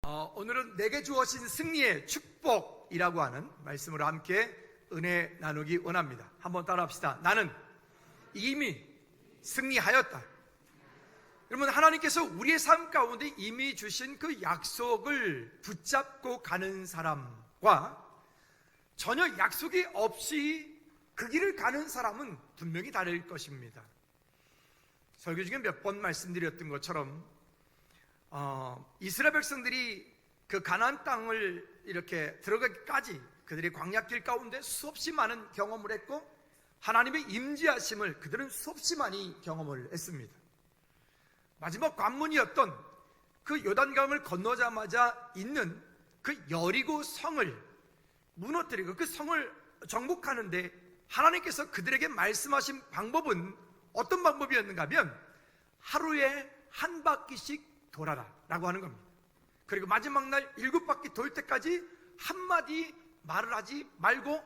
오늘은 내게 주어진 승리의 축복이라고 하는 말씀으로 함께 은혜 나누기 원합니다. 한번 따라합시다. 나는 이미 승리하였다. 여러분, 하나님께서 우리의 삶 가운데 이미 주신 그 약속을 붙잡고 가는 사람과 전혀 약속이 없이 그 길을 가는 사람은 분명히 다를 것입니다. 설교 중에 몇 번 말씀드렸던 것처럼 이스라엘 백성들이 그 가나안 땅을 이렇게 들어가기까지 그들이 광야길 가운데 수없이 많은 경험을 했고 하나님의 임재하심을 그들은 수없이 많이 경험을 했습니다. 마지막 관문이었던 그 요단강을 건너자마자 있는 그 여리고 성을 무너뜨리고 그 성을 정복하는데 하나님께서 그들에게 말씀하신 방법은 어떤 방법이었는가 하면 하루에 한 바퀴씩 돌아라 라고 하는 겁니다. 그리고 마지막 날 7바퀴 돌 때까지 한마디 말을 하지 말고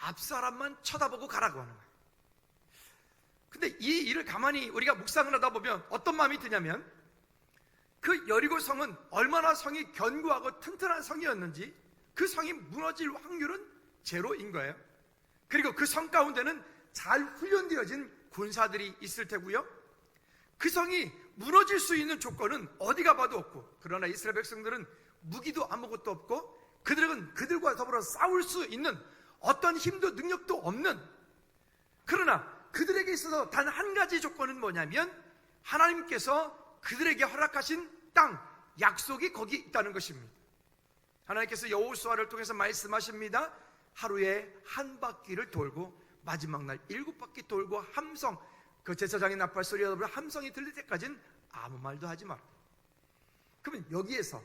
앞 사람만 쳐다보고 가라고 하는 거예요. 근데 이 일을 가만히 우리가 묵상을 하다 보면 어떤 마음이 드냐면 그 여리고 성은 얼마나 성이 견고하고 튼튼한 성이었는지 그 성이 무너질 확률은 제로인 거예요. 그리고 그 성 가운데는 잘 훈련되어진 군사들이 있을 테고요, 그 성이 무너질 수 있는 조건은 어디 가봐도 없고, 그러나 이스라엘 백성들은 무기도 아무것도 없고 그들은 그들과 더불어 싸울 수 있는 어떤 힘도 능력도 없는, 그러나 그들에게 있어서 단 한 가지 조건은 뭐냐면 하나님께서 그들에게 허락하신 땅, 약속이 거기 있다는 것입니다. 하나님께서 여호수아를 통해서 말씀하십니다. 하루에 한 바퀴를 돌고 마지막 날 7바퀴 돌고 함성, 그 제사장의 나팔 소리와 더불어 함성이 들릴 때까지는 아무 말도 하지 마라. 그러면 여기에서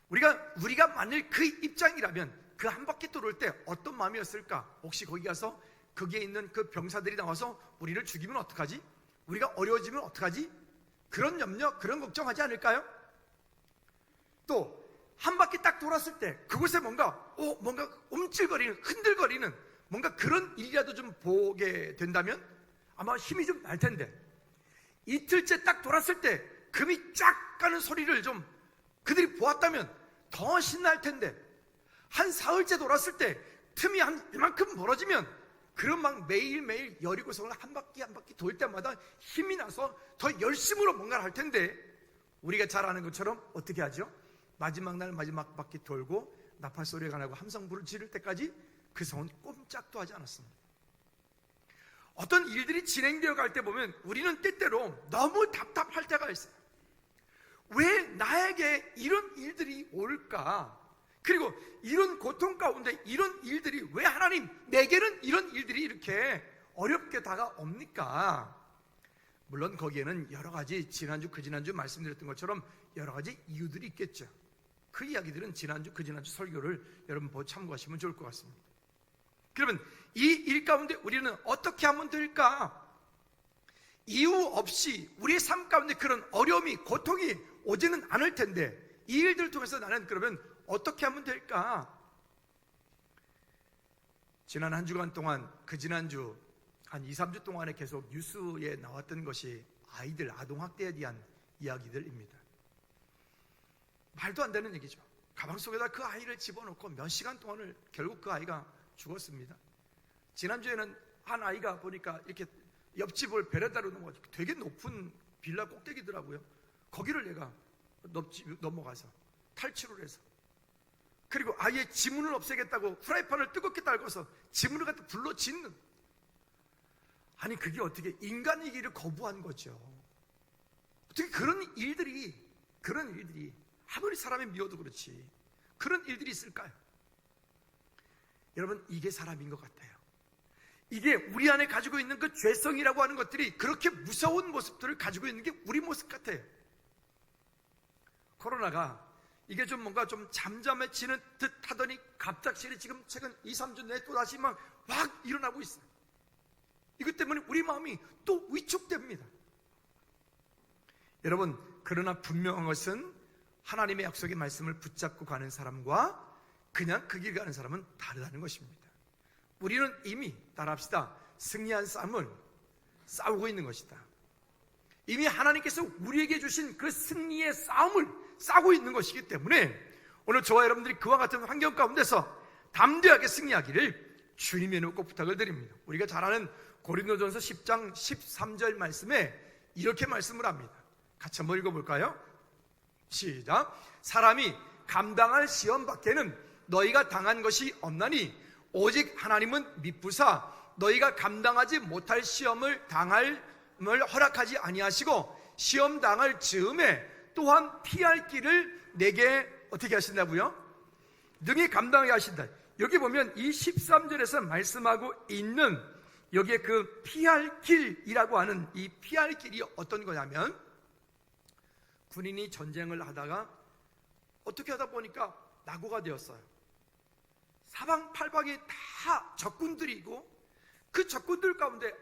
우리가 만일 그 입장이라면 그 한 바퀴 돌을 때 어떤 마음이었을까? 혹시 거기 가서 거기에 있는 그 병사들이 나와서 우리를 죽이면 어떡하지? 우리가 어려워지면 어떡하지? 그런 염려, 그런 걱정하지 않을까요? 또 한 바퀴 딱 돌았을 때 그곳에 뭔가 움찔거리는, 흔들거리는 뭔가 그런 일이라도 좀 보게 된다면 아마 힘이 좀 날 텐데, 이틀째 딱 돌았을 때 금이 쫙 가는 소리를 좀 그들이 보았다면 더 신날 텐데, 한 사흘째 돌았을 때 틈이 한 이만큼 멀어지면 그런 막 매일매일 여리고성을 한 바퀴 한 바퀴 돌 때마다 힘이 나서 더 열심으로 뭔가를 할 텐데, 우리가 잘 아는 것처럼 어떻게 하죠? 마지막 날 마지막 바퀴 돌고 나팔 소리가 나고 함성불을 지를 때까지 그 성은 꼼짝도 하지 않았습니다. 어떤 일들이 진행되어 갈 때 보면 우리는 때때로 너무 답답할 때가 있어요. 왜 나에게 이런 일들이 올까? 그리고 이런 고통 가운데 이런 일들이 왜 하나님, 내게는 이런 일들이 이렇게 어렵게 다가옵니까? 물론 거기에는 여러 가지 지난주 그 지난주 말씀드렸던 것처럼 여러 가지 이유들이 있겠죠. 그 이야기들은 지난주 그 지난주 설교를 여러분 참고하시면 좋을 것 같습니다. 그러면 이 일 가운데 우리는 어떻게 하면 될까? 이유 없이 우리의 삶 가운데 그런 어려움이, 고통이 오지는 않을 텐데 이 일들을 통해서 나는 그러면 어떻게 하면 될까? 지난 한 주간 동안, 그 지난주 한 2, 3주 동안에 계속 뉴스에 나왔던 것이 아이들 아동학대에 대한 이야기들입니다. 말도 안 되는 얘기죠. 가방 속에다 그 아이를 집어넣고 몇 시간 동안을 결국 그 아이가 죽었습니다. 지난주에는 한 아이가 보니까 이렇게 옆집을 베란다로 넘어가지고 되게 높은 빌라 꼭대기더라고요. 거기를 얘가 넘어가서 탈출을 해서, 그리고 아예 지문을 없애겠다고 프라이팬을 뜨겁게 달궈서 지문을 갖다 불러 짓는, 아니 그게 어떻게 인간이기를 거부한 거죠. 어떻게 그런 일들이 아무리 사람이 미워도 그렇지 그런 일들이 있을까요? 여러분, 이게 사람인 것 같아요. 이게 우리 안에 가지고 있는 그 죄성이라고 하는 것들이 그렇게 무서운 모습들을 가지고 있는 게 우리 모습 같아요. 코로나가 이게 좀 뭔가 좀 잠잠해지는 듯 하더니 갑작스레 지금 최근 2, 3주 내에 또다시 막 일어나고 있어요. 이것 때문에 우리 마음이 또 위축됩니다. 여러분, 그러나 분명한 것은 하나님의 약속의 말씀을 붙잡고 가는 사람과 그냥 그 길 가는 사람은 다르다는 것입니다. 우리는 이미, 따라합시다, 승리한 싸움을 싸우고 있는 것이다. 이미 하나님께서 우리에게 주신 그 승리의 싸움을 싸고 있는 것이기 때문에 오늘 저와 여러분들이 그와 같은 환경 가운데서 담대하게 승리하기를 주님의 이름으로 꼭 부탁을 드립니다. 우리가 잘 아는 고린도전서 10장 13절 말씀에 이렇게 말씀을 합니다. 같이 한번 읽어볼까요? 시작. 사람이 감당할 시험 밖에는 너희가 당한 것이 없나니 오직 하나님은 미쁘사 너희가 감당하지 못할 시험을 당함을 허락하지 아니하시고 시험 당할 즈음에 또한 피할 길을 내게 어떻게 하신다고요? 능히 감당하게 하신다. 여기 보면 이 13절에서 말씀하고 있는 여기에 그 피할 길이라고 하는 이 피할 길이 어떤 거냐면, 군인이 전쟁을 하다가 어떻게 하다 보니까 낙오가 되었어요. 사방팔방이 다 적군들이고 그 적군들 가운데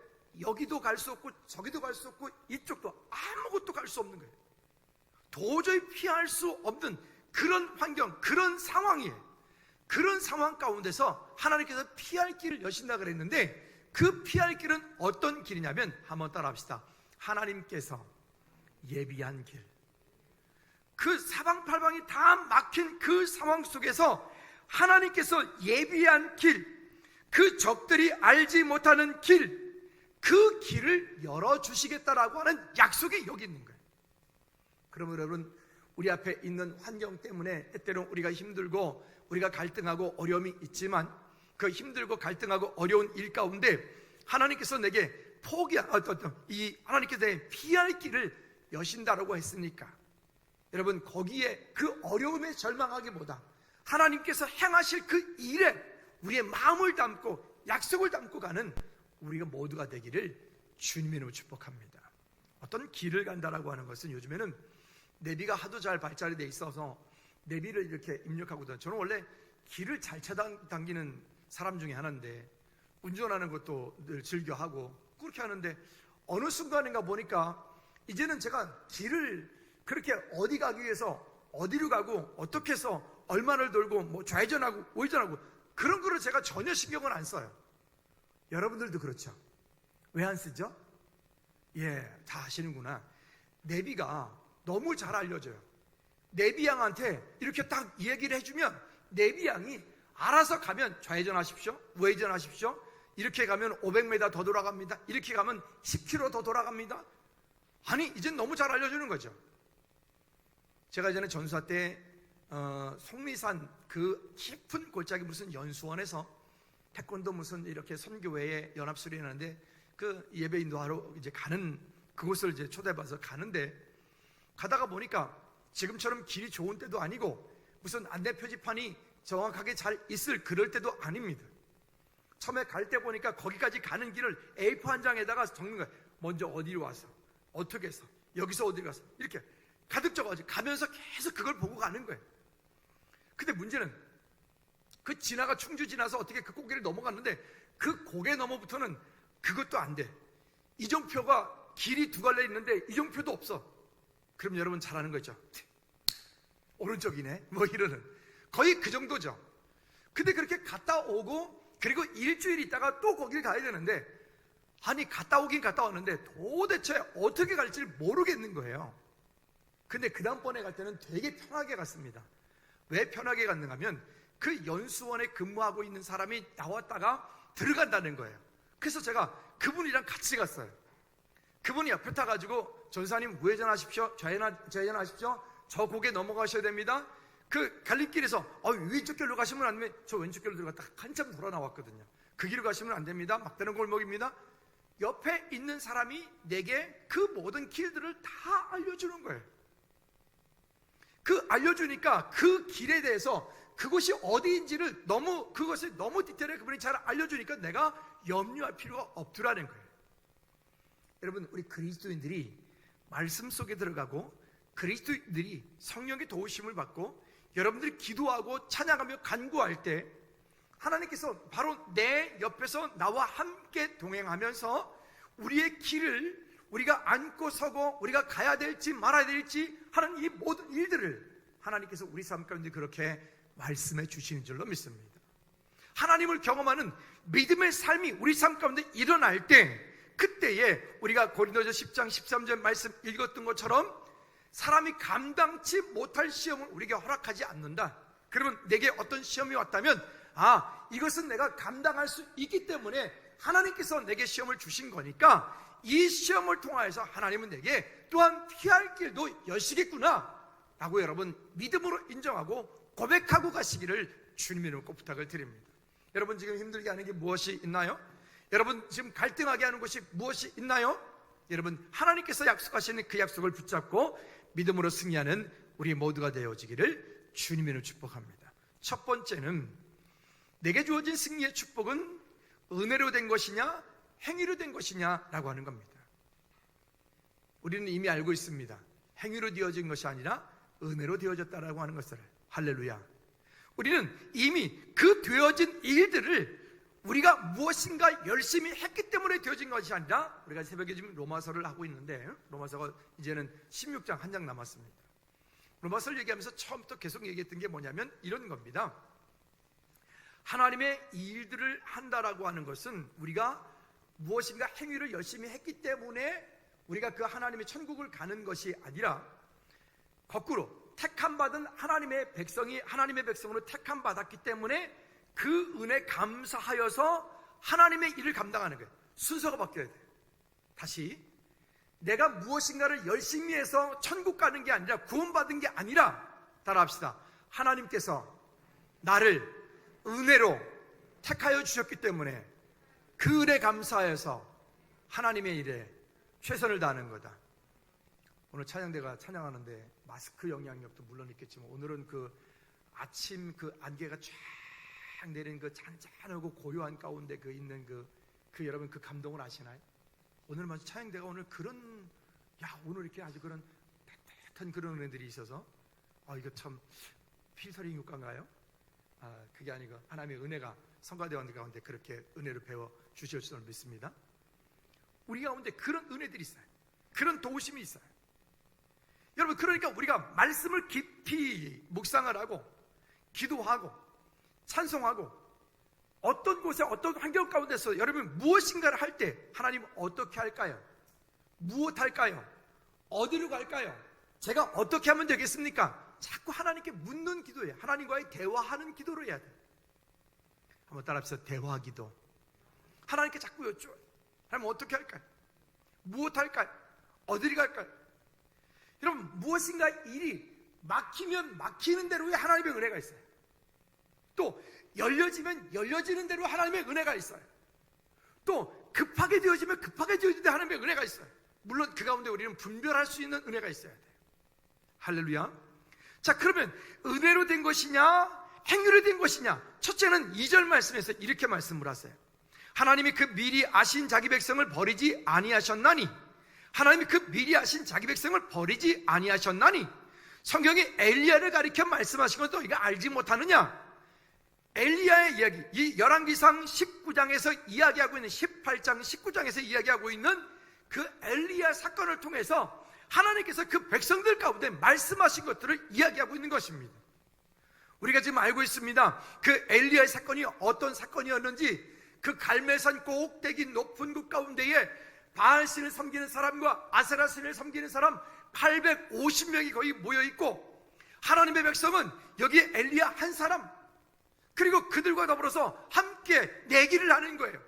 여기도 갈 수 없고 저기도 갈 수 없고 이쪽도 아무것도 갈 수 없는 거예요. 도저히 피할 수 없는 그런 환경, 그런 상황이에요. 그런 상황 가운데서 하나님께서 피할 길을 여신다 그랬는데, 그 피할 길은 어떤 길이냐면, 한번 따라 합시다. 하나님께서 예비한 길. 그 사방팔방이 다 막힌 그 상황 속에서 하나님께서 예비한 길, 그 적들이 알지 못하는 길, 그 길을 열어주시겠다라고 하는 약속이 여기 있는 거예요. 그러면 여러분, 우리 앞에 있는 환경 때문에 때때로 우리가 힘들고 우리가 갈등하고 어려움이 있지만, 그 힘들고 갈등하고 어려운 일 가운데 하나님께서 내게 하나님께서 내게 피할 길을 여신다라고 했으니까, 여러분 거기에 그 어려움에 절망하기보다 하나님께서 행하실 그 일에 우리의 마음을 담고 약속을 담고 가는 우리가 모두가 되기를 주님의 이름으로 축복합니다. 어떤 길을 간다라고 하는 것은, 요즘에는 내비가 하도 잘 발달이 돼 있어서 내비를 이렇게 입력하거든요. 저는 원래 길을 잘 찾아다니는 사람 중에 하나인데, 운전하는 것도 늘 즐겨하고 그렇게 하는데, 어느 순간인가 보니까 이제는 제가 길을 그렇게 어디 가기 위해서 어디로 가고 어떻게 해서 얼마를 돌고 뭐 좌회전하고 우회전하고 그런 거를 제가 전혀 신경을 안 써요. 여러분들도 그렇죠? 왜 안 쓰죠? 다 아시는구나. 내비가 너무 잘 알려줘요. 내비양한테 이렇게 딱 얘기를 해주면 내비양이 알아서 가면 좌회전하십시오, 우회전하십시오, 이렇게 가면 500m 더 돌아갑니다, 이렇게 가면 10km 더 돌아갑니다. 아니, 이젠 너무 잘 알려주는 거죠. 제가 예전에 전수할 때 속리산 그 깊은 골짜기 무슨 연수원에서 태권도 무슨 이렇게 선교회에 연합수련회 하는데, 그 예배 인도하러 이제 가는 그곳을 이제 초대받아서 가는데, 가다가 보니까 지금처럼 길이 좋은 때도 아니고 무슨 안내 표지판이 정확하게 잘 있을 그럴 때도 아닙니다. 처음에 갈 때 보니까 거기까지 가는 길을 A4 한 장에다가 적는 거예요. 먼저 어디로 와서 어떻게 해서 여기서 어디로 가서 이렇게 가득 적어가지고 가면서 계속 그걸 보고 가는 거예요. 근데 문제는 그 지나가 충주 지나서 어떻게 그 고개를 넘어갔는데, 그 고개 넘어부터는 그것도 안 돼. 이정표가 길이 두 갈래 있는데 이정표도 없어. 그럼 여러분 잘 아는 거죠. 오른쪽이네 뭐 이러는, 거의 그 정도죠. 근데 그렇게 갔다 오고 그리고 일주일 있다가 또 거길 가야 되는데, 아니 갔다 오긴 갔다 왔는데 도대체 어떻게 갈지 모르겠는 거예요. 근데 그 다음번에 갈 때는 되게 편하게 갔습니다. 왜 편하게 갔는가 하면, 그 연수원에 근무하고 있는 사람이 나왔다가 들어간다는 거예요. 그래서 제가 그분이랑 같이 갔어요. 그분이 옆에 타가지고, 전사님 우회전하십시오, 좌회전하십시오, 저 고개 넘어가셔야 됩니다. 그 갈림길에서 왼쪽 길로 가시면 안 됩니다. 저 왼쪽 길로 들어갔다 한참 돌아 나왔거든요. 그 길로 가시면 안 됩니다. 막다른 골목입니다. 옆에 있는 사람이 내게 그 모든 길들을 다 알려주는 거예요. 그 알려주니까 그 길에 대해서 그곳이 어디인지를 그것을 너무 디테일하게 그분이 잘 알려주니까 내가 염려할 필요가 없더라는 거예요. 여러분, 우리 그리스도인들이 말씀 속에 들어가고 그리스도인들이 성령의 도우심을 받고 여러분들이 기도하고 찬양하며 간구할 때, 하나님께서 바로 내 옆에서 나와 함께 동행하면서 우리의 길을 우리가 앉고 서고 우리가 가야 될지 말아야 될지 하는 이 모든 일들을 하나님께서 우리 삶 가운데 그렇게 말씀해 주시는 줄로 믿습니다. 하나님을 경험하는 믿음의 삶이 우리 삶 가운데 일어날 때, 그때에 우리가 고린도서 10장 13절 말씀 읽었던 것처럼 사람이 감당치 못할 시험을 우리에게 허락하지 않는다. 그러면 내게 어떤 시험이 왔다면 이것은 내가 감당할 수 있기 때문에 하나님께서 내게 시험을 주신 거니까 이 시험을 통하여서 하나님은 내게 또한 피할 길도 여시겠구나 라고 여러분 믿음으로 인정하고 고백하고 가시기를 주님의 이름으로 꼭 부탁을 드립니다. 여러분 지금 힘들게 하는 게 무엇이 있나요? 여러분 지금 갈등하게 하는 것이 무엇이 있나요? 여러분 하나님께서 약속하시는 그 약속을 붙잡고 믿음으로 승리하는 우리 모두가 되어지기를 주님의 이름으로 축복합니다. 첫 번째는 내게 주어진 승리의 축복은 은혜로 된 것이냐 행위로 된 것이냐 라고 하는 겁니다. 우리는 이미 알고 있습니다. 행위로 되어진 것이 아니라 은혜로 되어졌다라고 하는 것을. 할렐루야. 우리는 이미 그 되어진 일들을 우리가 무엇인가 열심히 했기 때문에 되어진 것이 아니라, 우리가 새벽에 지금 로마서를 하고 있는데 로마서가 이제는 16장 한 장 남았습니다. 로마서를 얘기하면서 처음부터 계속 얘기했던 게 뭐냐면 이런 겁니다. 하나님의 일들을 한다라고 하는 것은 우리가 무엇인가 행위를 열심히 했기 때문에 우리가 그 하나님의 천국을 가는 것이 아니라 거꾸로 택함받은 하나님의 백성이 하나님의 백성으로 택함받았기 때문에 그 은혜 감사하여서 하나님의 일을 감당하는 거예요. 순서가 바뀌어야 돼요. 다시, 내가 무엇인가를 열심히 해서 천국 가는 게 아니라, 구원받은 게 아니라, 따라합시다. 하나님께서 나를 은혜로 택하여 주셨기 때문에 그 은혜 감사해서 하나님의 일에 최선을 다하는 거다. 오늘 찬양대가 찬양하는데 마스크 영향력도 물론 있겠지만 오늘은 그 아침 그 안개가 쫙 내리는 그 잔잔하고 고요한 가운데 그 있는 그 여러분 그 감동을 아시나요? 오늘 마치 찬양대가 오늘 그런 오늘 이렇게 아주 그런 따뜻한 그런 은혜들이 있어서 이거 참 필터링 효과인가요? 그게 아니고 하나님의 은혜가 성가대원들 가운데 그렇게 은혜를 배워 주실 줄을 믿습니다. 우리 가운데 그런 은혜들이 있어요. 그런 도우심이 있어요. 여러분, 그러니까 우리가 말씀을 깊이 묵상을 하고 기도하고 찬송하고 어떤 곳에 어떤 환경 가운데서 여러분 무엇인가를 할 때 하나님 어떻게 할까요? 무엇 할까요? 어디로 갈까요? 제가 어떻게 하면 되겠습니까? 자꾸 하나님께 묻는 기도예요. 하나님과의 대화하는 기도를 해야 돼요. 한번 따라합시다. 대화 기도. 하나님께 자꾸 여쭤요. 하나님 어떻게 할까요? 무엇 할까요? 어디로 갈까요? 여러분, 무엇인가 일이 막히면 막히는 대로의 하나님의 은혜가 있어요. 또 열려지면 열려지는 대로 하나님의 은혜가 있어요. 또 급하게 되어지면 급하게 되어지는 대로 하나님의 은혜가 있어요. 물론 그 가운데 우리는 분별할 수 있는 은혜가 있어야 돼요. 할렐루야. 자, 그러면 은혜로 된 것이냐 행위로 된 것이냐? 첫째는 2절 말씀에서 이렇게 말씀을 하세요. 하나님이 그 미리 아신 자기 백성을 버리지 아니하셨나니, 하나님이 그 미리 아신 자기 백성을 버리지 아니하셨나니. 성경이 엘리야를 가리켜 말씀하신 것도 이거 알지 못하느냐? 엘리야의 이야기, 이 열왕기상 19장에서 이야기하고 있는 18장 19장에서 이야기하고 있는 그 엘리야 사건을 통해서 하나님께서 그 백성들 가운데 말씀하신 것들을 이야기하고 있는 것입니다. 우리가 지금 알고 있습니다. 그 엘리야의 사건이 어떤 사건이었는지, 그 갈멜산 꼭대기 높은 곳 가운데에 바알신을 섬기는 사람과 아세라신을 섬기는 사람 850명이 거의 모여있고, 하나님의 백성은 여기에 엘리야 한 사람, 그리고 그들과 더불어서 함께 내기를 하는 거예요.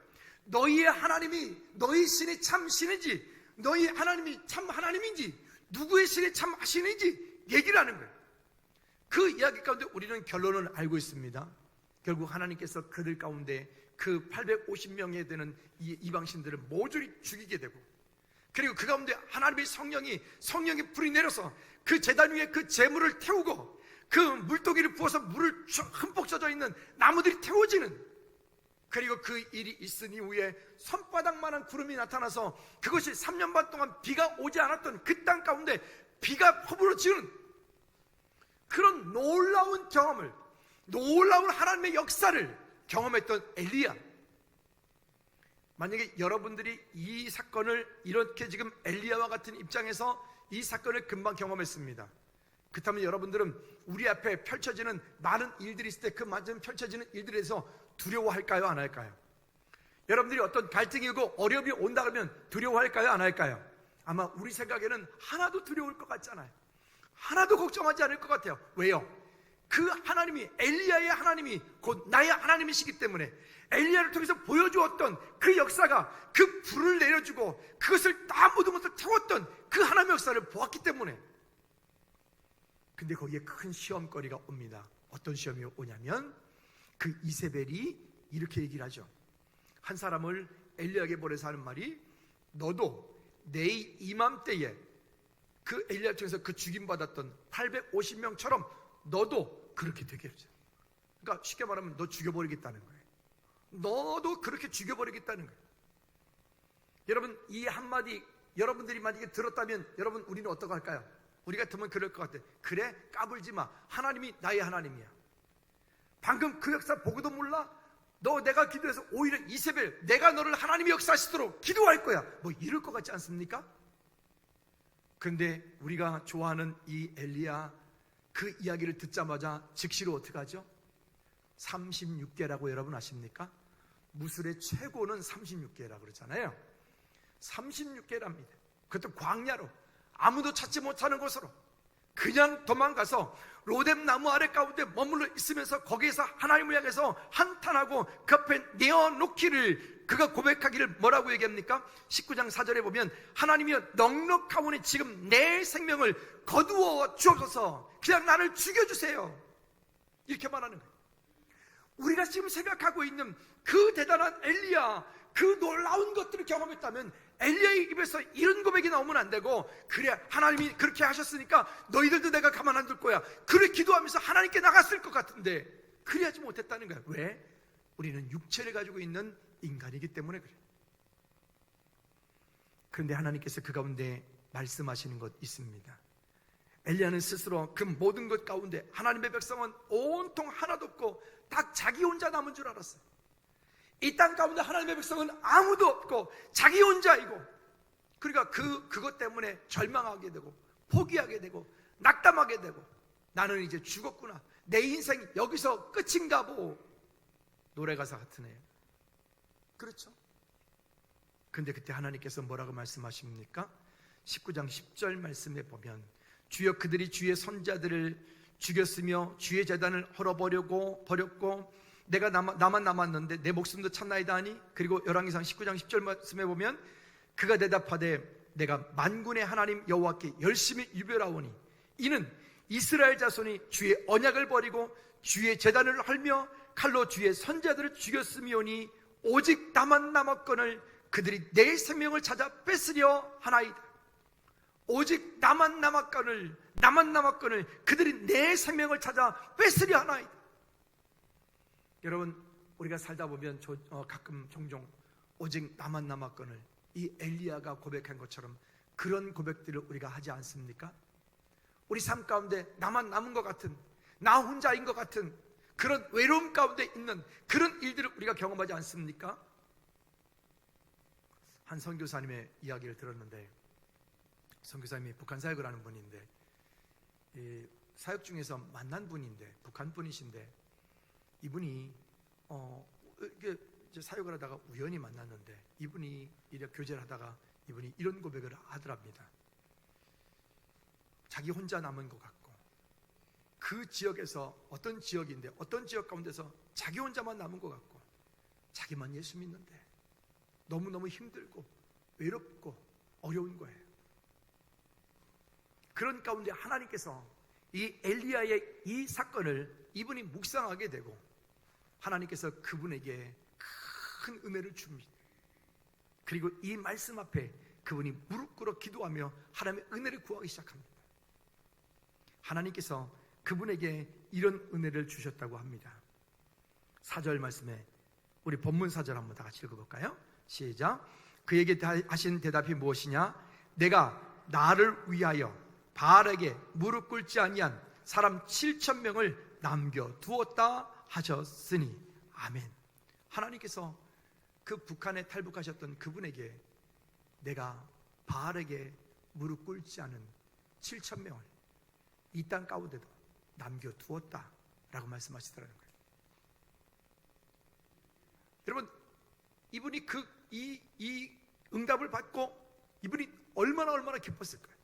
너희의 하나님이, 너희 신이 참 신인지, 너희 하나님이 참 하나님인지, 누구의 신이 참 신인지 얘기를 하는 거예요. 그 이야기 가운데 우리는 결론을 알고 있습니다. 결국 하나님께서 그들 가운데 그 850명에 되는 이방신들을 모조리 죽이게 되고, 그리고 그 가운데 하나님의 성령이 불이 내려서 그 제단 위에 그 재물을 태우고, 그 물동이를 부어서 물을 흠뻑 젖어 있는 나무들이 태워지는, 그리고 그 일이 있은 이후에 손바닥만한 구름이 나타나서 그것이 3년 반 동안 비가 오지 않았던 그 땅 가운데 비가 퍼부어지는 그런 놀라운 경험을, 놀라운 하나님의 역사를 경험했던 엘리야. 만약에 여러분들이 이 사건을 이렇게 지금 엘리야와 같은 입장에서 이 사건을 금방 경험했습니다. 그렇다면 여러분들은 우리 앞에 펼쳐지는 많은 일들이 있을 때 그 많은 펼쳐지는 일들에 대해서 두려워할까요? 안 할까요? 여러분들이 어떤 갈등이 오고 어려움이 온다 그러면 두려워할까요? 안 할까요? 아마 우리 생각에는 하나도 두려울 것 같잖아요. 하나도 걱정하지 않을 것 같아요. 왜요? 그 하나님이, 엘리야의 하나님이 곧 나의 하나님이시기 때문에 엘리야를 통해서 보여주었던 그 역사가, 그 불을 내려주고 그것을 다 모든 것을 태웠던 그 하나님의 역사를 보았기 때문에. 근데 거기에 큰 시험거리가 옵니다. 어떤 시험이 오냐면, 그 이세벨이 이렇게 얘기를 하죠. 한 사람을 엘리야에게 보내서 하는 말이, 너도 내 이맘때에 그 엘리야를 통해서 그 죽임받았던 850명처럼 너도 그렇게 되게 해줘. 그러니까 쉽게 말하면 너 죽여버리겠다는 거예요. 너도 그렇게 죽여버리겠다는 거예요. 여러분, 이 한마디 여러분들이 만약에 들었다면 여러분, 우리는 어떻게 할까요? 우리 같으면 그럴 것 같아. 그래, 까불지 마. 하나님이 나의 하나님이야. 방금 그 역사 보고도 몰라? 너 내가 기도해서 오히려 이세벨, 내가 너를 하나님이 역사하시도록 기도할 거야, 뭐 이럴 것 같지 않습니까? 그런데 우리가 좋아하는 이 엘리야, 그 이야기를 듣자마자 즉시로 어떻게 하죠? 36개라고 여러분 아십니까? 무술의 최고는 36개라고 그러잖아요. 36개랍니다. 그것도 광야로, 아무도 찾지 못하는 곳으로 그냥 도망가서 로뎀 나무 아래 가운데 머물러 있으면서 거기에서 하나님을 향해서 한탄하고 그 앞에 내어놓기를, 그가 고백하기를 뭐라고 얘기합니까? 19장 4절에 보면, 하나님이여 넉넉하오니 지금 내 생명을 거두어 주옵소서, 그냥 나를 죽여주세요, 이렇게 말하는 거예요. 우리가 지금 생각하고 있는 그 대단한 엘리야, 그 놀라운 것들을 경험했다면 엘리야의 입에서 이런 고백이 나오면 안 되고, 그래 하나님이 그렇게 하셨으니까 너희들도 내가 가만 안 둘 거야, 그래 기도하면서 하나님께 나갔을 것 같은데 그래야지 못했다는 거야. 왜? 우리는 육체를 가지고 있는 인간이기 때문에 그래. 그런데 하나님께서 그 가운데 말씀하시는 것 있습니다. 엘리야는 스스로 그 모든 것 가운데 하나님의 백성은 온통 하나도 없고 딱 자기 혼자 남은 줄 알았어요. 이 땅 가운데 하나님의 백성은 아무도 없고 자기 혼자이고, 그러니까 그것 때문에 절망하게 되고 포기하게 되고 낙담하게 되고, 나는 이제 죽었구나, 내 인생 여기서 끝인가 보, 노래가사 같으네요. 그렇죠? 근데 그때 하나님께서 뭐라고 말씀하십니까? 19장 10절 말씀에 보면, 주여 그들이 주의 선자들을 죽였으며 주의 제단을 헐어버렸고 내가 나만 남았는데 내 목숨도 찾나이다 하니. 그리고 열왕기상 19장 10절 말씀에 보면, 그가 대답하되 내가 만군의 하나님 여호와께 열심히 유별하오니 이는 이스라엘 자손이 주의 언약을 버리고 주의 제단을 헐며 칼로 주의 선자들을 죽였음이오니 오직 나만 남았거늘 그들이 내 생명을 찾아 뺏으려 하나이다. 오직 나만 남았거늘 그들이 내 생명을 찾아 뺏으려 하나이다. 여러분, 우리가 살다 보면 가끔 종종 오직 나만 남았거늘, 이 엘리야가 고백한 것처럼 그런 고백들을 우리가 하지 않습니까? 우리 삶 가운데 나만 남은 것 같은, 나 혼자인 것 같은 그런 외로움 가운데 있는 그런 일들을 우리가 경험하지 않습니까? 한 선교사님의 이야기를 들었는데, 선교사님이 북한 사역을 하는 분인데, 사역 중에서 만난 분인데, 북한 분이신데, 이분이 이제 사역을 하다가 우연히 만났는데, 이분이 이렇게 교제를 하다가 이분이 이런 고백을 하더랍니다. 자기 혼자 남은 것 같고, 그 지역에서 어떤 지역인데 어떤 지역 가운데서 자기 혼자만 남은 것 같고, 자기만 예수 믿는데 너무너무 힘들고 외롭고 어려운 거예요. 그런 가운데 하나님께서 이 엘리야의 이 사건을 이분이 묵상하게 되고, 하나님께서 그분에게 큰 은혜를 줍니다. 그리고 이 말씀 앞에 그분이 무릎 꿇어 기도하며 하나님의 은혜를 구하기 시작합니다. 하나님께서 그분에게 이런 은혜를 주셨다고 합니다. 4절 말씀에 우리 본문 4절 한번 다 같이 읽어볼까요? 시작. 그에게 하신 대답이 무엇이냐? 내가 나를 위하여 바알에게 무릎 꿇지 아니한 사람 7,000명을 남겨두었다 하셨으니. 아멘. 하나님께서 그 북한에 탈북하셨던 그분에게 내가 바알에게 무릎 꿇지 않은 7,000명을 이 땅 가운데도 남겨두었다 라고 말씀하시더라는 거예요. 여러분, 이분이 이 응답을 받고 이분이 얼마나 기뻤을까요?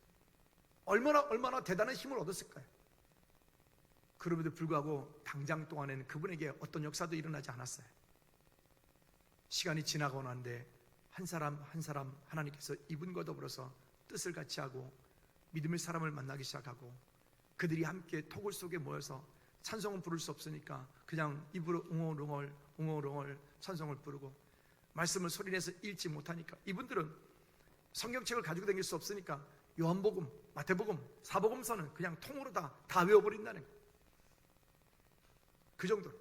얼마나 대단한 힘을 얻었을까요? 그럼에도 불구하고 당장 동안에는 그분에게 어떤 역사도 일어나지 않았어요. 시간이 지나고 난데 한 사람 한 사람 하나님께서 이분과 더불어서 뜻을 같이 하고 믿음의 사람을 만나기 시작하고, 그들이 함께 토굴 속에 모여서 찬송은 부를 수 없으니까 그냥 입으로 웅얼웅얼 찬송을 부르고, 말씀을 소리내서 읽지 못하니까 이분들은 성경책을 가지고 다닐 수 없으니까 요한복음, 마태복음, 사복음서는 그냥 통으로 다 외워버린다는 거예요. 그 정도로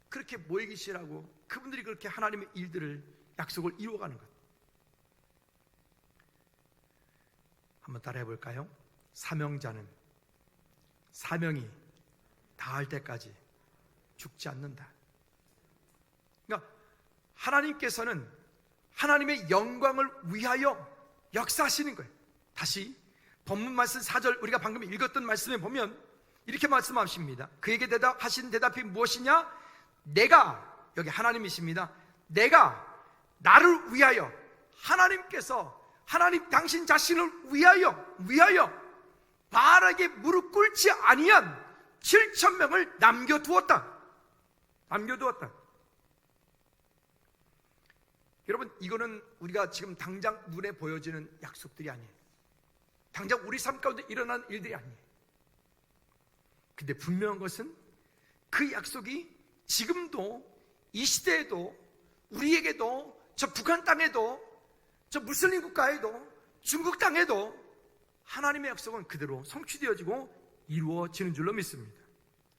그렇게 모이기 시작하고 그분들이 그렇게 하나님의 일들을, 약속을 이루어가는 것. 한번 따라해 볼까요? 사명자는 사명이 다할 때까지 죽지 않는다. 그러니까 하나님께서는 하나님의 영광을 위하여 역사하시는 거예요. 다시 본문 말씀 4절, 우리가 방금 읽었던 말씀에 보면 이렇게 말씀하십니다. 그에게 하신 대답이 무엇이냐? 내가, 여기 하나님이십니다. 내가 나를 위하여, 하나님 당신 자신을 위하여 바알에게 무릎 꿇지 아니한 7,000명을 남겨두었다. 여러분, 이거는 우리가 지금 당장 눈에 보여지는 약속들이 아니에요. 당장 우리 삶 가운데 일어난 일들이 아니에요. 근데 분명한 것은 그 약속이 지금도, 이 시대에도, 우리에게도, 저 북한 땅에도, 저 무슬림 국가에도, 중국 땅에도 하나님의 약속은 그대로 성취되어지고 이루어지는 줄로 믿습니다.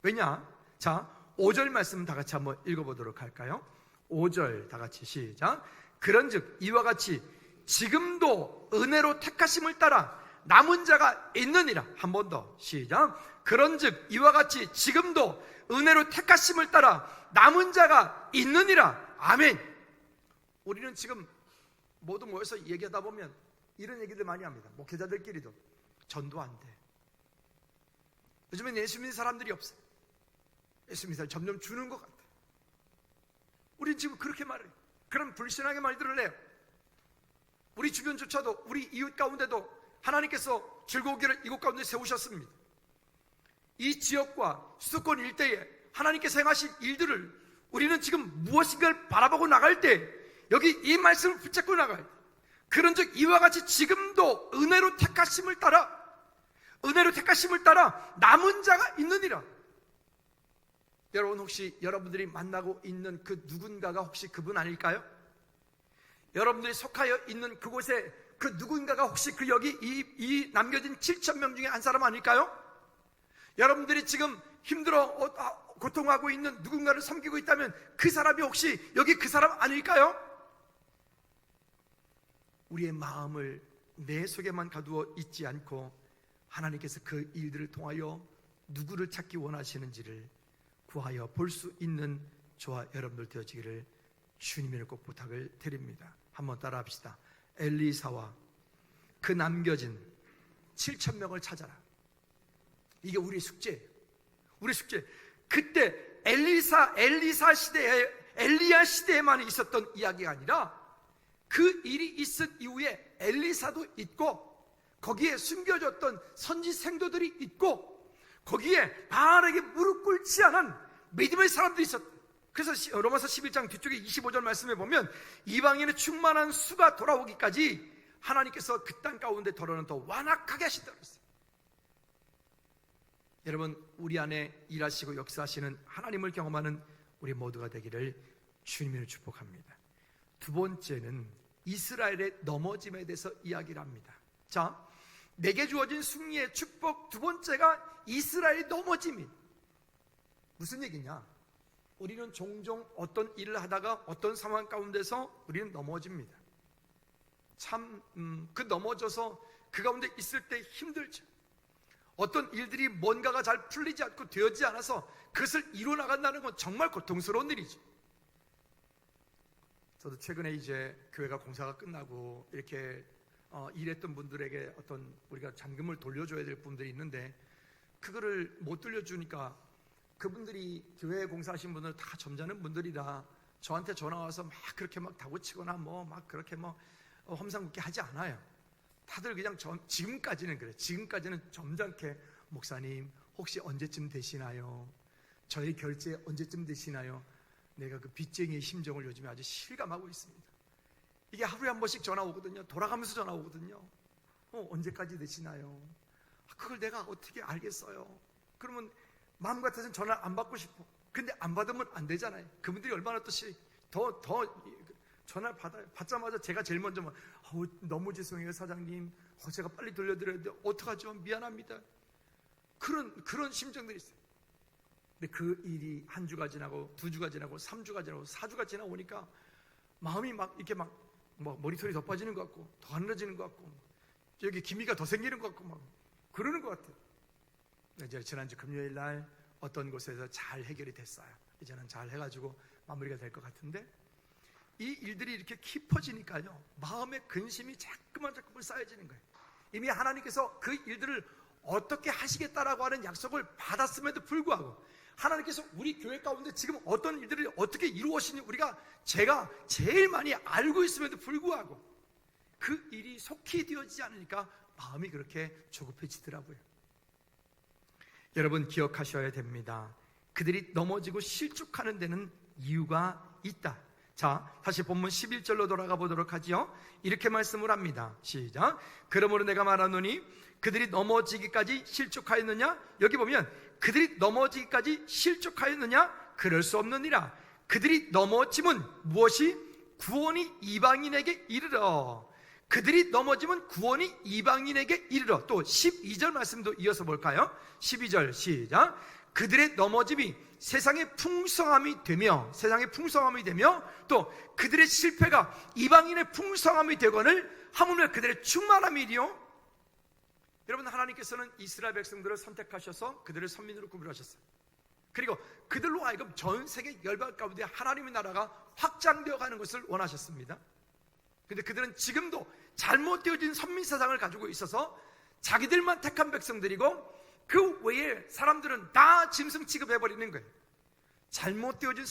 왜냐? 자, 5절 말씀 다 같이 한번 읽어보도록 할까요? 5절 다 같이 시작. 그런즉 이와 같이 지금도 은혜로 택하심을 따라 남은 자가 있느니라. 한 번 더 시작. 그런즉 이와 같이 지금도 은혜로 택하심을 따라 남은 자가 있느니라. 아멘. 우리는 지금 모두 모여서 얘기하다 보면 이런 얘기들 많이 합니다. 목회자들끼리도 전도 안 돼. 요즘엔 예수 믿는 사람들이 없어요. 예수 믿는 사람 점점 주는 것 같아. 우린 지금 그렇게 말해요. 그런 불신하게 말들을 해요. 우리 주변조차도, 우리 이웃 가운데도 하나님께서 즐거우기를 이곳 가운데 세우셨습니다. 이 지역과 수도권 일대에 하나님께서 행하신 일들을 우리는 지금 무엇인가를 바라보고 나갈 때 여기 이 말씀을 붙잡고 나가야 돼. 그런즉 이와 같이 지금도 은혜로 택하심을 따라 남은 자가 있느니라. 여러분, 혹시 여러분들이 만나고 있는 그 누군가가 혹시 그분 아닐까요? 여러분들이 속하여 있는 그곳에 그 누군가가 혹시 그 여기 이 남겨진 7,000명 중에 한 사람 아닐까요? 여러분들이 지금 힘들어 고통하고 있는 누군가를 섬기고 있다면 그 사람이 혹시 여기 그 사람 아닐까요? 우리의 마음을 내 속에만 가두어 있지 않고 하나님께서 그 일들을 통하여 누구를 찾기 원하시는지를 구하여 볼 수 있는 저와 여러분들 되어지기를 주님을 꼭 부탁을 드립니다. 한번 따라 합시다. 엘리사와 그 남겨진 7,000명을 찾아라. 이게 우리의 숙제예요. 우리의 숙제. 그때 엘리사 시대에, 엘리야 시대에만 있었던 이야기가 아니라 그 일이 있은 이후에 엘리사도 있고 거기에 숨겨졌던 선지 생도들이 있고 거기에 바알에게 무릎 꿇지 않은 믿음의 사람들이 있었다. 그래서 로마서 11장 뒤쪽에 25절 말씀에 보면 이방인의 충만한 수가 돌아오기까지 하나님께서 그 땅 가운데 더러는 더 완악하게 하신다고 했어요. 여러분, 우리 안에 일하시고 역사하시는 하나님을 경험하는 우리 모두가 되기를 주님을 축복합니다. 두 번째는 이스라엘의 넘어짐에 대해서 이야기를 합니다. 자, 내게 주어진 승리의 축복 두 번째가 이스라엘의 넘어짐이. 무슨 얘기냐? 우리는 종종 어떤 일을 하다가 어떤 상황 가운데서 우리는 넘어집니다. 참 그 넘어져서 그 가운데 있을 때 힘들죠. 어떤 일들이 뭔가가 잘 풀리지 않고 되어지지 않아서 그것을 이뤄나간다는 건 정말 고통스러운 일이죠. 저도 최근에 이제 교회가 공사가 끝나고 이렇게 일했던 분들에게 어떤 우리가 잔금을 돌려줘야 될 분들이 있는데 그거를 못 돌려주니까 그분들이 교회 공사하신 분들 다 점잖은 분들이라 저한테 전화 와서 막 그렇게 막 다구치거나 뭐 막 그렇게 뭐 험상궂게 하지 않아요. 다들 그냥 지금까지는 그래. 지금까지는 점잖게 목사님 혹시 언제쯤 되시나요? 저희 결제 언제쯤 되시나요? 내가 그 빚쟁이의 심정을 요즘에 아주 실감하고 있습니다. 이게 하루에 한 번씩 전화 오거든요. 돌아가면서 전화 오거든요. 언제까지 되시나요? 그걸 내가 어떻게 알겠어요? 그러면 마음 같아서는 전화를 안 받고 싶어. 근데 안 받으면 안 되잖아요. 그분들이 얼마나 더 전화를 받아요. 받자마자 제가 제일 먼저 너무 죄송해요 사장님. 제가 빨리 돌려드려야 돼요. 어떡하죠? 미안합니다. 그런 심정들이 있어요. 근데 그 일이 한 주가 지나고 2주가 지나고 3주가 지나고 4주가 지나오니까 마음이 막 이렇게 막 머리털이 더 빠지는 것 같고 더 하늘어지는 것 같고 여기 기미가 더 생기는 것 같고 막 그러는 것 같아요. 이제 지난주 금요일 날 어떤 곳에서 잘 해결이 됐어요. 이제는 잘 해가지고 마무리가 될 것 같은데 이 일들이 이렇게 깊어지니까요 마음의 근심이 자꾸만 쌓여지는 거예요. 이미 하나님께서 그 일들을 어떻게 하시겠다라고 하는 약속을 받았음에도 불구하고 하나님께서 우리 교회 가운데 지금 어떤 일들이 어떻게 이루어지는지 제가 제일 많이 알고 있음에도 불구하고 그 일이 속히 되어지지 않으니까 마음이 그렇게 조급해지더라고요. 여러분 기억하셔야 됩니다. 그들이 넘어지고 실족하는 데는 이유가 있다. 자, 다시 본문 11절로 돌아가 보도록 하지요. 이렇게 말씀을 합니다. 시작. 그러므로 내가 말하노니 그들이 넘어지기까지 실족하였느냐? 여기 보면 그들이 넘어지기까지 실족하였느냐? 그럴 수 없느니라. 그들이 넘어짐은 무엇이? 구원이 이방인에게 이르러. 그들이 넘어지면 구원이 이방인에게 이르러. 또 12절 말씀도 이어서 볼까요? 12절 시작. 그들의 넘어짐이 세상의 풍성함이 되며 또 그들의 실패가 이방인의 풍성함이 되거늘 하물며 그들의 충만함이리요. 여러분 하나님께서는 이스라엘 백성들을 선택하셔서 그들을 선민으로 구별하셨어요. 그리고 그들로 하여금 전 세계 열방 가운데 하나님의 나라가 확장되어 가는 것을 원하셨습니다. 근데 그들은 지금도 잘못되어진 선민사상을 가지고 있어서 자기들만 택한 백성들이고 그 외에 사람들은 다 짐승 취급해버리는 거예요. 잘못되어진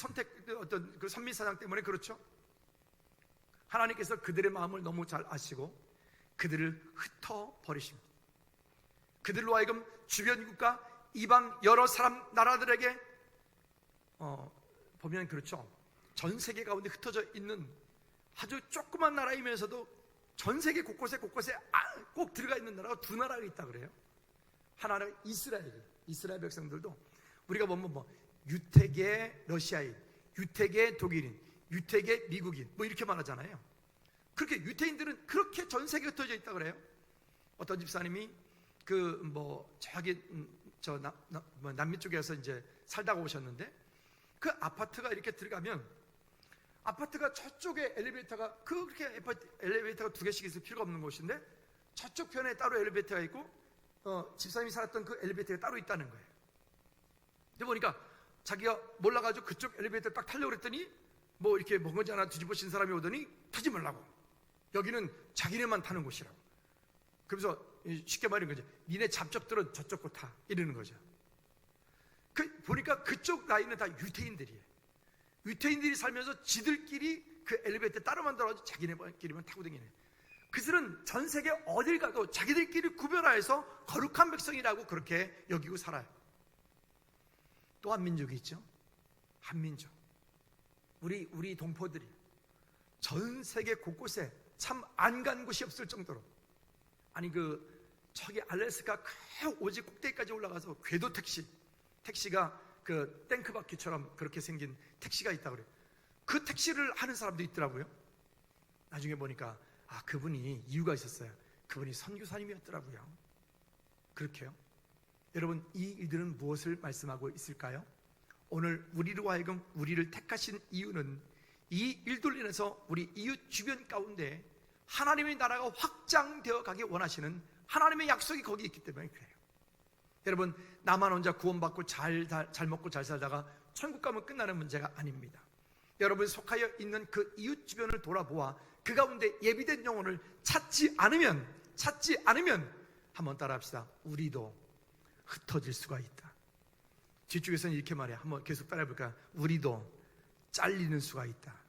어떤 그 선민사상 때문에 그렇죠. 하나님께서 그들의 마음을 너무 잘 아시고 그들을 흩어버리십니다. 그들로 하여금 주변 국가 이방 여러 사람 나라들에게 보면 그렇죠. 전 세계 가운데 흩어져 있는 아주 조그만 나라이면서도 전 세계 곳곳에 꼭 들어가 있는 나라가 2나라가 있다 그래요. 하나는 이스라엘 백성들도 우리가 보면 유태계 러시아인, 유태계 독일인, 유태계 미국인 이렇게 말하잖아요. 그렇게 유태인들은 그렇게 전 세계에 흩어져 있다 그래요. 어떤 집사님이 남미 쪽에서 이제 살다가 오셨는데 그 아파트가 이렇게 들어가면 아파트가 저쪽에 엘리베이터가 그렇게 엘리베이터가 2개씩 있을 필요가 없는 곳인데 저쪽 편에 따로 엘리베이터가 있고 집사님이 살았던 그 엘리베이터가 따로 있다는 거예요. 근데 보니까 자기가 몰라가지고 그쪽 엘리베이터 딱 타려고 그랬더니 이렇게 뭔지 하나 뒤집어진 사람이 오더니 타지 말라고. 여기는 자기네만 타는 곳이라고. 그래서 쉽게 말하는 거죠. 니네 잡적들은 저쪽 거 타. 이러는 거죠. 보니까 그쪽 라인은 다 유태인들이에요. 유태인들이 살면서 지들끼리 그 엘리베이터 따로 만들어가지고 자기네끼리만 타고 다니네. 그들은 전 세계 어딜 가도 자기들끼리 구별하여서 거룩한 백성이라고 그렇게 여기고 살아요. 또 한 민족이 있죠. 한민족. 우리 동포들이 전 세계 곳곳에 참 안 간 곳이 없을 정도로 저기 알래스카 그 오지 꼭대기까지 올라가서 궤도 택시가 그 탱크바퀴처럼 그렇게 생긴 택시가 있다고 그래요. 그 택시를 하는 사람도 있더라고요. 나중에 보니까 그분이 이유가 있었어요. 그분이 선교사님이었더라고요. 그렇게요. 여러분 이 일들은 무엇을 말씀하고 있을까요? 오늘 우리로 하여금 우리를 택하신 이유는 이 일들로 인해서 우리 이웃 주변 가운데 하나님의 나라가 확장되어 가기 원하시는 하나님의 약속이 거기 있기 때문에 그래요. 여러분 나만 혼자 구원받고 잘 먹고 잘 살다가 천국 가면 끝나는 문제가 아닙니다. 여러분 속하여 있는 그 이웃 주변을 돌아보아 그 가운데 예비된 영혼을 찾지 않으면 한번 따라합시다. 우리도 흩어질 수가 있다. 뒤쪽에서는 이렇게 말해요. 한번 계속 따라해볼까요? 우리도 잘리는 수가 있다.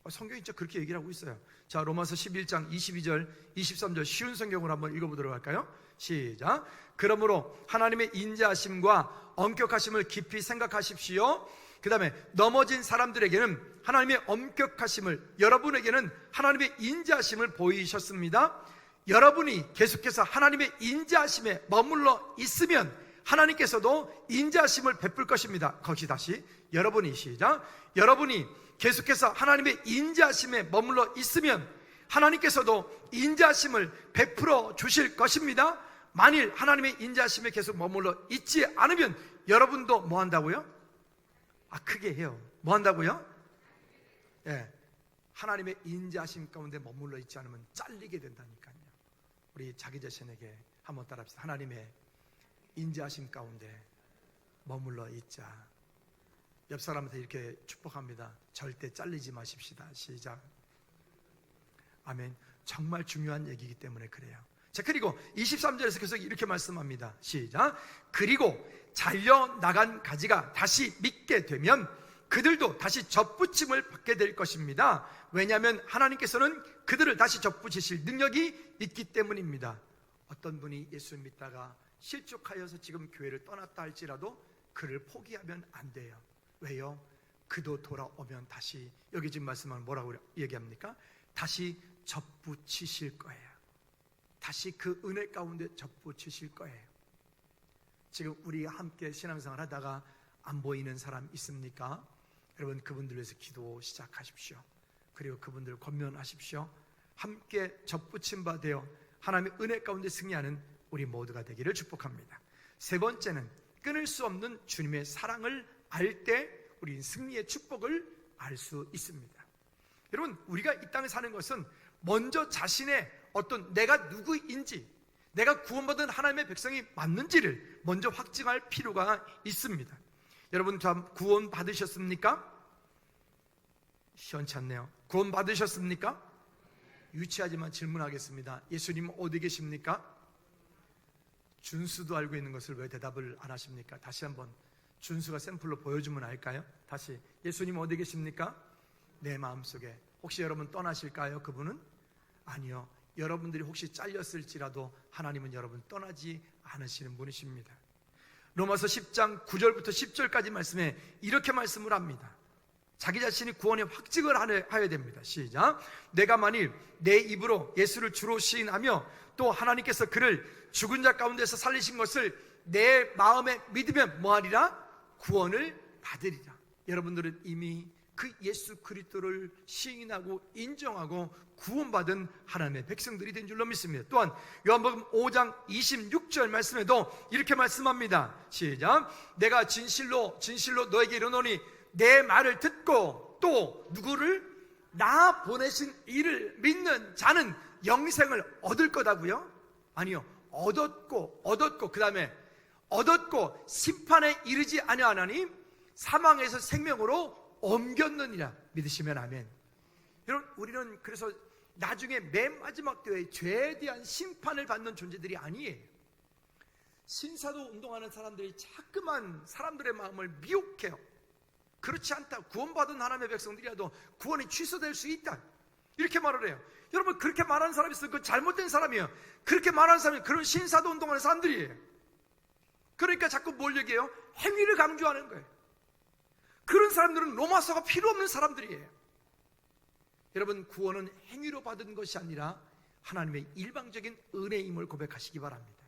성경이 진짜 그렇게 얘기를 하고 있어요. 자, 로마서 11장 22절 23절 쉬운 성경으로 한번 읽어보도록 할까요? 시작. 그러므로 하나님의 인자하심과 엄격하심을 깊이 생각하십시오. 그 다음에 넘어진 사람들에게는 하나님의 엄격하심을, 여러분에게는 하나님의 인자하심을 보이셨습니다. 여러분이 계속해서 하나님의 인자하심에 머물러 있으면 하나님께서도 인자하심을 베풀 것입니다. 거기 다시 여러분이, 시작. 여러분이 계속해서 하나님의 인자하심에 머물러 있으면 하나님께서도 인자하심을 베풀어 주실 것입니다. 만일 하나님의 인자하심에 계속 머물러 있지 않으면 여러분도 뭐 한다고요? 크게 해요. 뭐 한다고요? 예, 하나님의 인자하심 가운데 머물러 있지 않으면 잘리게 된다니까요. 우리 자기 자신에게 한번 따라합시다. 하나님의 인자하심 가운데 머물러 있자. 옆 사람한테 이렇게 축복합니다. 절대 잘리지 마십시다. 시작. 아멘. 정말 중요한 얘기이기 때문에 그래요. 자, 그리고 23절에서 계속 이렇게 말씀합니다. 시작. 그리고 잘려나간 가지가 다시 믿게 되면 그들도 다시 접붙임을 받게 될 것입니다. 왜냐하면 하나님께서는 그들을 다시 접붙이실 능력이 있기 때문입니다. 어떤 분이 예수 믿다가 실족하여서 지금 교회를 떠났다 할지라도 그를 포기하면 안 돼요. 왜요? 그도 돌아오면 다시, 여기 지금 말씀하면 뭐라고 얘기합니까? 다시 접붙이실 거예요. 다시 그 은혜 가운데 접붙이실 거예요. 지금 우리가 함께 신앙생활 하다가 안 보이는 사람 있습니까? 여러분, 그분들 위해서 기도 시작하십시오. 그리고 그분들을 권면하십시오. 함께 접붙임 바 되어 하나님의 은혜 가운데 승리하는 우리 모두가 되기를 축복합니다. 세 번째는 끊을 수 없는 주님의 사랑을 알 때 우리는 승리의 축복을 알 수 있습니다. 여러분, 우리가 이 땅에 사는 것은 먼저 자신의 어떤 내가 누구인지, 내가 구원받은 하나님의 백성이 맞는지를 먼저 확증할 필요가 있습니다. 여러분, 구원 받으셨습니까? 시원치 않네요. 구원 받으셨습니까? 유치하지만 질문하겠습니다. 예수님 어디 계십니까? 준수도 알고 있는 것을 왜 대답을 안 하십니까? 다시 한번 준수가 샘플로 보여주면 알까요? 다시, 예수님 어디 계십니까? 내 마음속에. 혹시 여러분 떠나실까요? 그분은? 아니요. 여러분들이 혹시 잘렸을지라도 하나님은 여러분 떠나지 않으시는 분이십니다. 로마서 10장 9절부터 10절까지 말씀에 이렇게 말씀을 합니다. 자기 자신이 구원의 확증을 하여야 됩니다. 시작. 내가 만일 내 입으로 예수를 주로 시인하며 또 하나님께서 그를 죽은 자 가운데서 살리신 것을 내 마음에 믿으면 뭐하리라? 구원을 받으리라. 여러분들은 이미 그 예수 그리스도를 시인하고 인정하고 구원받은 하나님의 백성들이 된 줄로 믿습니다. 또한 요한복음 5장 26절 말씀에도 이렇게 말씀합니다. 시작. 내가 진실로 너에게 이르노니 내 말을 듣고 또 누구를? 나 보내신 이를 믿는 자는 영생을 얻을 거다고요? 아니요. 얻었고 그 다음에 얻었고 심판에 이르지 아니하나니 사망에서 생명으로 옮겼느니라. 믿으시면 아멘. 여러분, 우리는 그래서 나중에 맨 마지막 때에 죄에 대한 심판을 받는 존재들이 아니에요. 신사도 운동하는 사람들이 자꾸만 사람들의 마음을 미혹해요. 그렇지 않다. 구원받은 하나님의 백성들이라도 구원이 취소될 수 있다, 이렇게 말을 해요. 여러분, 그렇게 말하는 사람이 있어요. 그 잘못된 사람이에요. 그렇게 말하는 사람이 그런 신사도 운동하는 사람들이에요. 그러니까 자꾸 뭘 얘기해요? 행위를 강조하는 거예요. 그런 사람들은 로마서가 필요 없는 사람들이에요. 여러분, 구원은 행위로 받은 것이 아니라 하나님의 일방적인 은혜임을 고백하시기 바랍니다.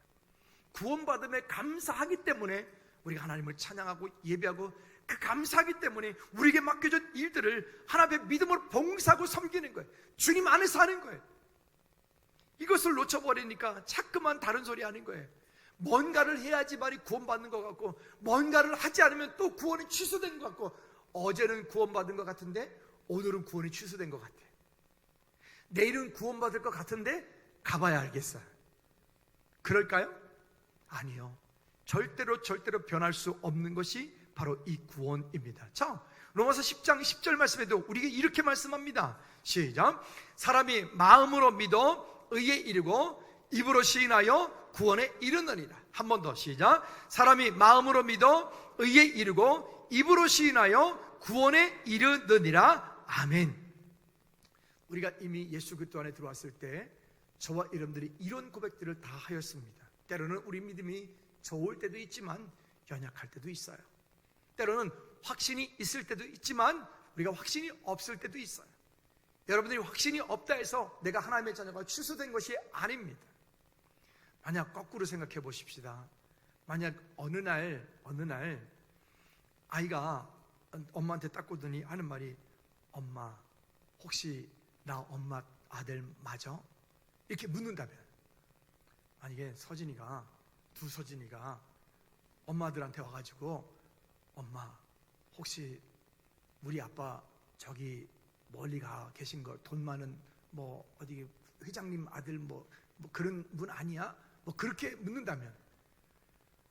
구원받음에 감사하기 때문에 우리가 하나님을 찬양하고 예배하고, 그 감사하기 때문에 우리에게 맡겨진 일들을 하나님의 믿음으로 봉사하고 섬기는 거예요. 주님 안에서 하는 거예요. 이것을 놓쳐버리니까 자꾸만 다른 소리 하는 거예요. 뭔가를 해야지만이 구원받는 것 같고, 뭔가를 하지 않으면 또 구원이 취소된 것 같고, 어제는 구원받은 것 같은데 오늘은 구원이 취소된 것 같아. 내일은 구원받을 것 같은데 가봐야 알겠어요. 그럴까요? 아니요. 절대로 변할 수 없는 것이 바로 이 구원입니다. 자, 로마서 10장 10절 말씀에도 우리에게 이렇게 말씀합니다. 시작. 사람이 마음으로 믿어 의에 이르고 입으로 시인하여 구원에 이르느니라. 한 번 더 시작. 사람이 마음으로 믿어 의에 이르고 입으로 시인하여 구원에 이르느니라. 아멘. 우리가 이미 예수 그리스도 안에 들어왔을 때 저와 여러분들이 이런 고백들을 다 하였습니다. 때로는 우리 믿음이 좋을 때도 있지만 연약할 때도 있어요. 때로는 확신이 있을 때도 있지만 우리가 확신이 없을 때도 있어요. 여러분들이 확신이 없다 해서 내가 하나님의 자녀가 취소된 것이 아닙니다. 만약 거꾸로 생각해 보십시다. 만약 어느 날 아이가 엄마한테 딱 보더니 하는 말이, 엄마 혹시 나 엄마 아들 맞아? 이렇게 묻는다면, 만약에 두 서진이가 엄마들한테 와가지고, 엄마 혹시 우리 아빠 저기 멀리 가 계신 거 돈 많은 뭐 어디 회장님 아들 뭐 그런 분 아니야? 뭐 그렇게 묻는다면,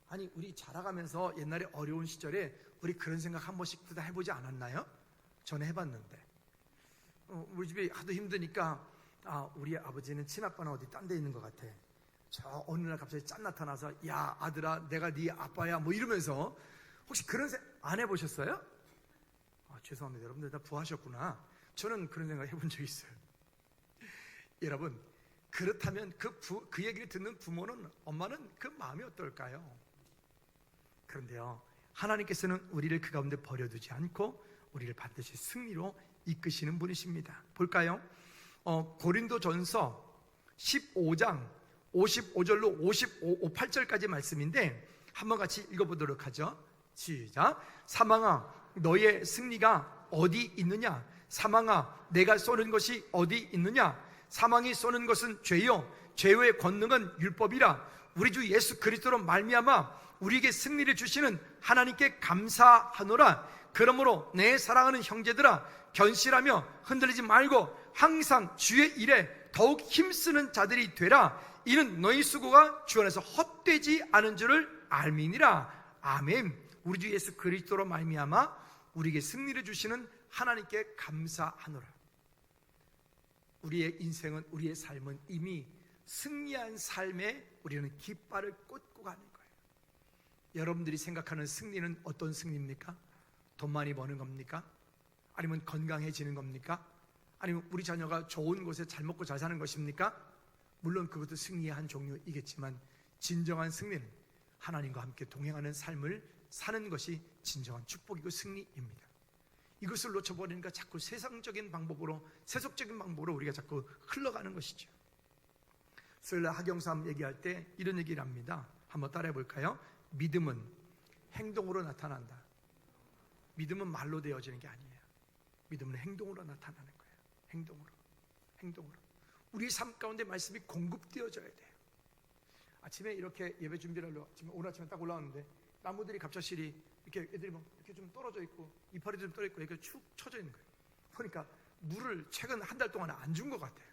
아니 우리 자라가면서 옛날에 어려운 시절에 우리 그런 생각 한 번씩 다 해보지 않았나요? 저는 해봤는데, 우리 집이 하도 힘드니까 우리 아버지는 친아빠는 어디 딴 데 있는 것 같아. 저 어느 날 갑자기 짠 나타나서, 야 아들아 내가 네 아빠야 뭐 이러면서, 혹시 그런 생각 안 해보셨어요? 죄송합니다. 여러분들 다 부하셨구나. 저는 그런 생각 해본 적 있어요. 여러분, 그렇다면 그 얘기를 듣는 부모는, 엄마는 그 마음이 어떨까요? 그런데요, 하나님께서는 우리를 그 가운데 버려두지 않고 우리를 반드시 승리로 이끄시는 분이십니다. 볼까요? 고린도전서 15장 55절로 58절까지 말씀인데 한번 같이 읽어보도록 하죠. 시작. 사망아 너의 승리가 어디 있느냐? 사망아 내가 쏘는 것이 어디 있느냐? 사망이 쏘는 것은 죄요 죄의 권능은 율법이라. 우리 주 예수 그리스도로 말미암아 우리에게 승리를 주시는 하나님께 감사하노라. 그러므로 내 사랑하는 형제들아 견실하며 흔들리지 말고 항상 주의 일에 더욱 힘쓰는 자들이 되라. 이는 너희 수고가 주 안에서 헛되지 않은 줄을 알미니라. 아멘. 우리 주 예수 그리스도로 말미암아 우리에게 승리를 주시는 하나님께 감사하노라. 우리의 인생은, 우리의 삶은 이미 승리한 삶에 우리는 깃발을 꽂고 가는 거예요. 여러분들이 생각하는 승리는 어떤 승리입니까? 돈 많이 버는 겁니까? 아니면 건강해지는 겁니까? 아니면 우리 자녀가 좋은 곳에 잘 먹고 잘 사는 것입니까? 물론 그것도 승리의 한 종류이겠지만, 진정한 승리는 하나님과 함께 동행하는 삶을 사는 것이 진정한 축복이고 승리입니다. 이것을 놓쳐버리니까 자꾸 세상적인 방법으로, 세속적인 방법으로 우리가 자꾸 흘러가는 것이죠. 수요일날 하경삼 얘기할 때 이런 얘기를 합니다. 한번 따라해 볼까요? 믿음은 행동으로 나타난다. 믿음은 말로 되어지는 게 아니에요. 믿음은 행동으로 나타나는 거예요. 행동으로. 우리 삶 가운데 말씀이 공급되어져야 돼요. 아침에 이렇게 예배 준비를 하려고 오늘 아침에 딱 올라왔는데 나무들이 갑작스레 이렇게 애들이 막 이렇게 좀 떨어져 있고 이파리도 좀 떨어져 있고 이렇게 축 처져 있는 거예요. 보니까 물을 최근 한 달 동안 안 준 것 같아요.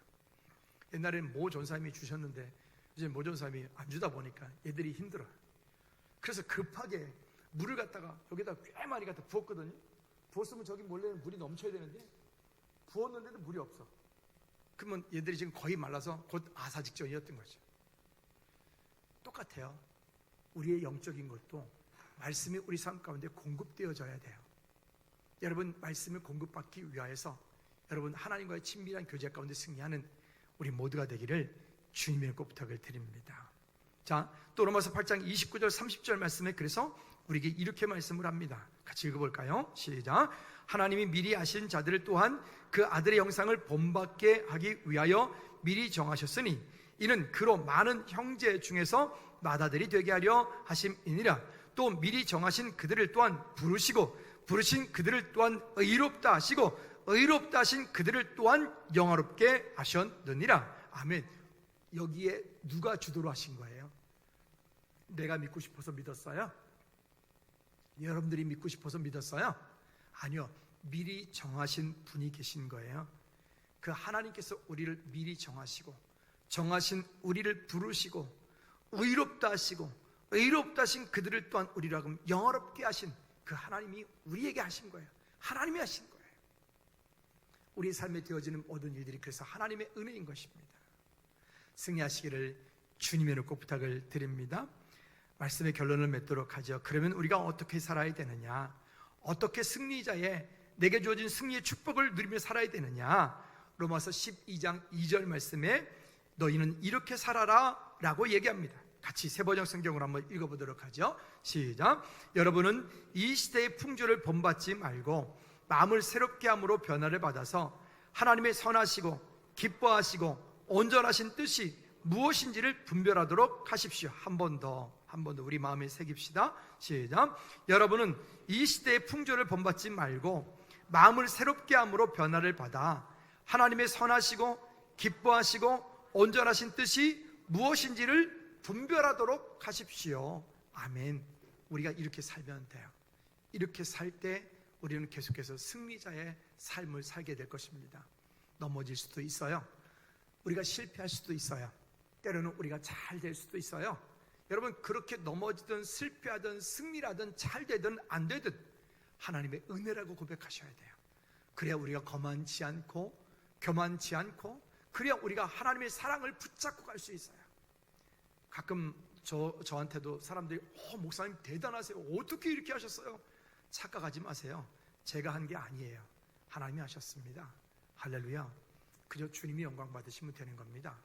옛날에는 모 전사님이 주셨는데 이제 모 전사님이 안 주다 보니까 애들이 힘들어요. 그래서 급하게 물을 갖다가 여기다 꽤 많이 갖다 부었거든요. 부었으면 저기 원래 물이 넘쳐야 되는데 부었는데도 물이 없어. 그러면 얘들이 지금 거의 말라서 곧 아사 직전이었던 거죠. 똑같아요. 우리의 영적인 것도 말씀이 우리 삶 가운데 공급되어져야 돼요. 여러분, 말씀을 공급받기 위하여서 여러분 하나님과의 친밀한 교제 가운데 승리하는 우리 모두가 되기를 주님의 꼭 부탁을 드립니다. 자, 또 로마서 8장 29절 30절 말씀에 그래서 우리에게 이렇게 말씀을 합니다. 같이 읽어볼까요? 시작. 하나님이 미리 아신 자들을 또한 그 아들의 형상을 본받게 하기 위하여 미리 정하셨으니 이는 그로 많은 형제 중에서 맏아들이 되게 하려 하심이니라. 또 미리 정하신 그들을 또한 부르시고 부르신 그들을 또한 의롭다 하시고 의롭다 하신 그들을 또한 영화롭게 하셨느니라. 아멘. 여기에 누가 주도로 하신 거예요? 내가 믿고 싶어서 믿었어요? 여러분들이 믿고 싶어서 믿었어요? 아니요. 미리 정하신 분이 계신 거예요. 그 하나님께서 우리를 미리 정하시고 정하신 우리를 부르시고 의롭다 하시고 의롭다 하신 그들을 또한 우리로 하여금 영화롭게 하신 그 하나님이 우리에게 하신 거예요. 하나님이 하신 거예요. 우리 삶에 되어지는 모든 일들이 그래서 하나님의 은혜인 것입니다. 승리하시기를 주님의 이름으로 꼭 부탁을 드립니다. 말씀의 결론을 맺도록 하죠. 그러면 우리가 어떻게 살아야 되느냐? 어떻게 승리자의 내게 주어진 승리의 축복을 누리며 살아야 되느냐? 로마서 12장 2절 말씀에 너희는 이렇게 살아라 라고 얘기합니다. 같이 세번역 성경으로 한번 읽어보도록 하죠. 시작. 여러분은 이 시대의 풍조를 본받지 말고 마음을 새롭게 함으로 변화를 받아서 하나님의 선하시고 기뻐하시고 온전하신 뜻이 무엇인지를 분별하도록 하십시오. 한 번 더 우리 마음에 새깁시다. 시작. 여러분은 이 시대의 풍조를 본받지 말고 마음을 새롭게 함으로 변화를 받아 하나님의 선하시고 기뻐하시고 온전하신 뜻이 무엇인지를 분별하도록 하십시오. 아멘. 우리가 이렇게 살면 돼요. 이렇게 살 때 우리는 계속해서 승리자의 삶을 살게 될 것입니다. 넘어질 수도 있어요. 우리가 실패할 수도 있어요. 때로는 우리가 잘 될 수도 있어요. 여러분, 그렇게 넘어지든 실패하든 승리하든 잘 되든 안 되든 하나님의 은혜라고 고백하셔야 돼요. 그래야 우리가 거만치 않고 교만치 않고, 그래야 우리가 하나님의 사랑을 붙잡고 갈 수 있어요. 가끔 저한테도 사람들이 목사님 대단하세요. 어떻게 이렇게 하셨어요? 착각하지 마세요. 제가 한 게 아니에요. 하나님이 하셨습니다. 할렐루야. 그저 주님이 영광 받으시면 되는 겁니다.